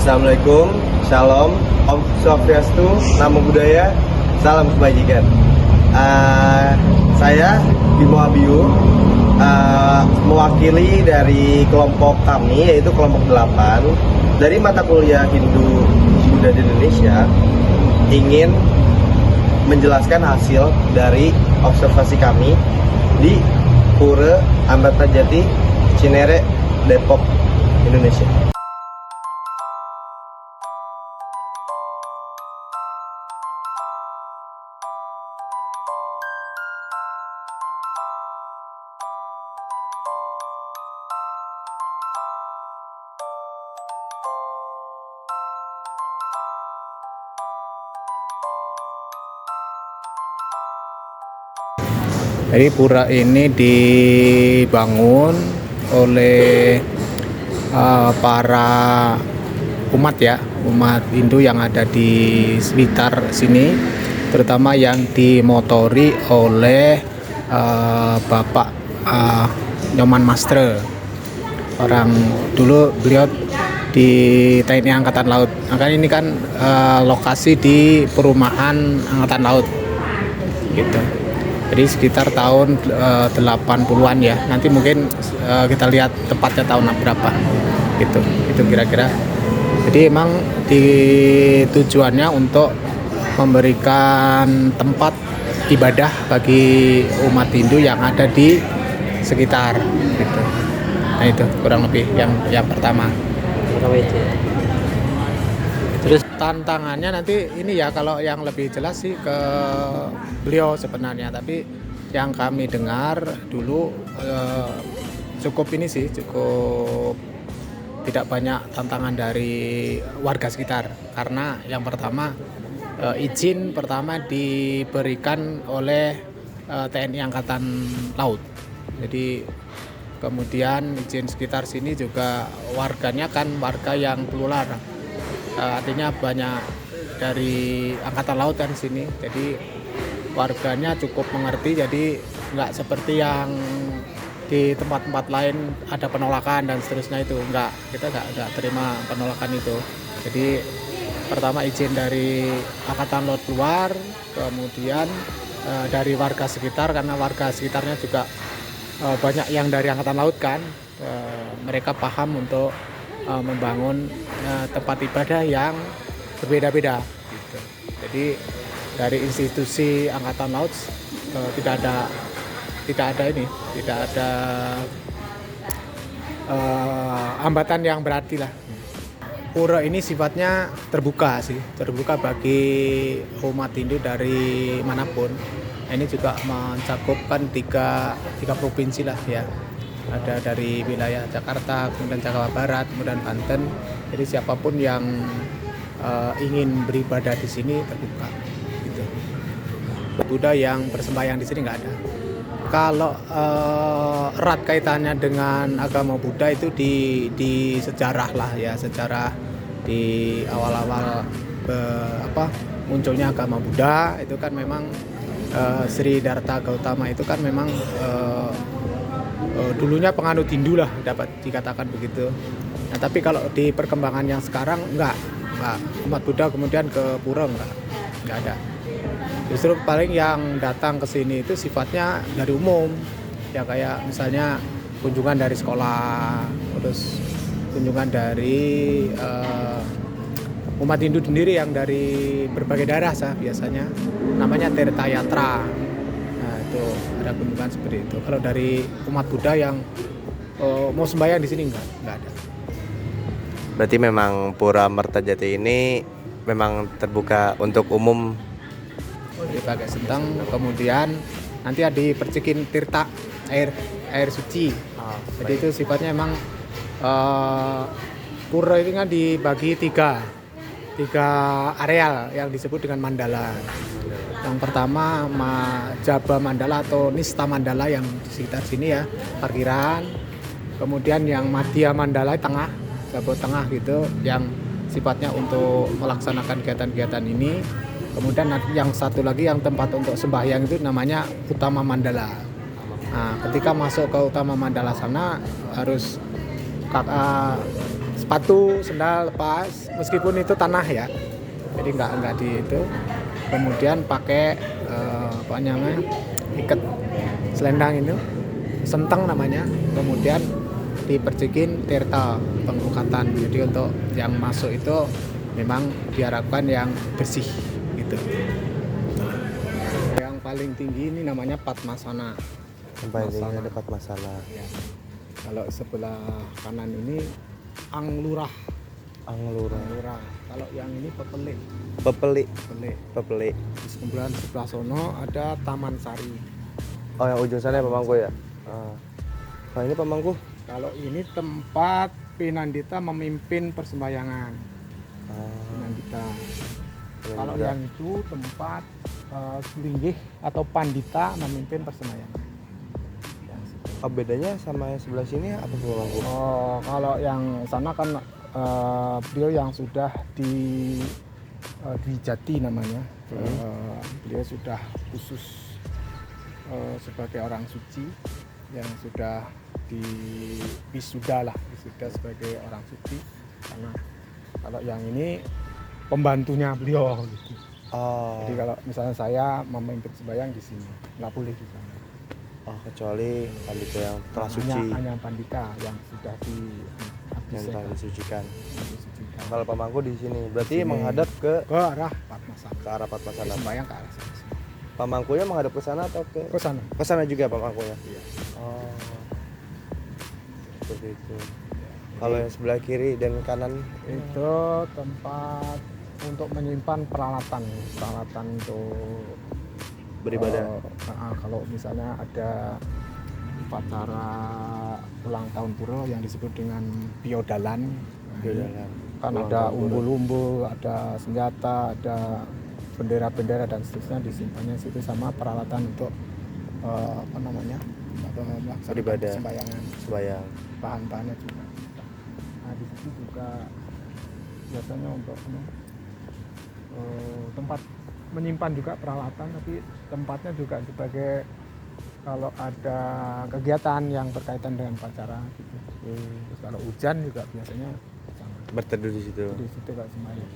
Assalamualaikum, Shalom, Om Swastiastu, Namo Buddhaya, Salam Kebajikan. Saya Bimo Abiu, mewakili dari kelompok kami, yaitu kelompok 8 dari mata kuliah Hindu Buddha di Indonesia, ingin menjelaskan hasil dari observasi kami di Pura Ambatajati, Cinere, Depok, Indonesia. Jadi pura ini dibangun oleh para umat Hindu yang ada di sekitar sini, terutama yang dimotori oleh Bapak Nyoman Mastre. Orang dulu beliau di TNI Angkatan Laut. Makanya ini kan lokasi di perumahan Angkatan Laut gitu. Jadi sekitar tahun 80-an ya. Nanti mungkin kita lihat tepatnya tahun berapa gitu. Itu kira-kira. Jadi emang tujuannya untuk memberikan tempat ibadah bagi umat Hindu yang ada di sekitar gitu. Nah itu kurang lebih yang pertama. Terus tantangannya nanti ini ya, kalau yang lebih jelas sih ke beliau sebenarnya, tapi yang kami dengar dulu cukup tidak banyak tantangan dari warga sekitar, karena yang pertama izin pertama diberikan oleh TNI Angkatan Laut. Jadi kemudian izin sekitar sini juga warganya kan warga yang plural. Artinya banyak dari Angkatan Laut kan sini, jadi warganya cukup mengerti. Jadi nggak seperti yang di tempat-tempat lain ada penolakan dan seterusnya, itu kita nggak terima penolakan itu. Jadi pertama izin dari Angkatan Laut luar, kemudian dari warga sekitar, karena warga sekitarnya juga banyak yang dari Angkatan Laut kan, mereka paham untuk membangun tempat ibadah yang berbeda-beda gitu. Jadi dari institusi Angkatan Laut tidak ada hambatan yang berarti lah. Pura ini sifatnya terbuka bagi umat Hindu dari manapun. Ini juga mencakupkan tiga provinsi lah ya. Ada dari wilayah Jakarta, kemudian Jawa Barat, kemudian Banten. Jadi siapapun yang ingin beribadah di sini terbuka gitu. Buddha yang bersembahyang di sini nggak ada. Kalau erat kaitannya dengan agama Buddha itu di sejarah lah ya, sejarah di awal-awal munculnya agama Buddha itu kan memang Sri Darta Gautama itu kan memang dulunya penganut Hindu lah, dapat dikatakan begitu. Nah, tapi kalau di perkembangan yang sekarang enggak umat Buddha kemudian ke pura enggak ada. Justru paling yang datang ke sini itu sifatnya dari umum ya, kayak misalnya kunjungan dari sekolah, terus kunjungan dari umat Hindu sendiri yang dari berbagai daerah biasanya, namanya Tirta Yatra. Nah itu ada kunjungan seperti itu. Kalau dari umat Buddha yang mau sembahyang di sini enggak ada. Berarti memang Pura Mertajati ini memang terbuka untuk umum. Dipakai sentang, kemudian nanti ada dipercikin tirta, air suci. Jadi itu sifatnya emang pura ini kan dibagi tiga areal yang disebut dengan mandala. Yang pertama Jaba Mandala atau Nista Mandala yang di sekitar sini ya, parkiran. Kemudian yang Madhya Mandala tengah, Jaba tengah gitu, yang sifatnya untuk melaksanakan kegiatan-kegiatan ini. Kemudian yang satu lagi yang tempat untuk sembahyang itu namanya Utama Mandala. Nah, ketika masuk ke Utama Mandala sana harus sepatu, sendal lepas, meskipun itu tanah ya, jadi nggak di itu. Kemudian pakai apa namanya, ikat selendang itu, senteng namanya. Kemudian dipercikin tirta penglukatan. Jadi untuk yang masuk itu memang diharapkan yang bersih gitu. Yang paling tinggi ini namanya Padmasana. Yang paling tinggi ada Padmasana. Ya. Kalau sebelah kanan ini Anglurah. Anglurah. Kalau yang ini Pepelik. Pepelik. Di sebelah sono ada Taman Sari. Oh, yang ujung sana ya Pamangku ya. Nah, ini Pamangku. Kalau ini tempat Pinandita memimpin persembahyangan. Pinandita. Kalau yang itu tempat Sulinggih atau Pandita memimpin persembahyangan. Oh, bedanya sama yang sebelah sini apa tuh Pamangku? Oh, kalau yang sana kan beliau yang sudah di Jati namanya. Beliau sudah khusus sebagai orang suci yang sudah di wisuda sebagai orang suci. Karena kalau yang ini pembantunya beliau gitu. Jadi kalau misalnya saya memimpin sembahyang di sini, nggak boleh di sana. Kecuali pandita yang telah suci. Hanya pandita yang sudah disucikan. Kalau Pamangku di sini, berarti menghadap ke arah Padmasana. Ke arah Padmasana. Sembahyang ke arah sana. Pamangkunya menghadap ke sana atau ke sana? Ke sana juga Pamangkunya. Iya. Seperti itu. Kalau yang sebelah kiri dan kanan itu tempat untuk menyimpan peralatan untuk beribadah. Kalau misalnya ada upacara ulang tahun pura yang disebut dengan piodalan. Kan ada umbul-umbul, ada senjata, ada bendera-bendera dan seterusnya, disimpannya situ sama peralatan untuk beribadah, sembahyang. Bahan-bahannya juga. Nah di situ juga biasanya untuk tempat menyimpan juga peralatan, tapi tempatnya juga sebagai kalau ada kegiatan yang berkaitan dengan upacara gitu. Terus kalau hujan juga biasanya berteduh di situ. Kak sembahyang.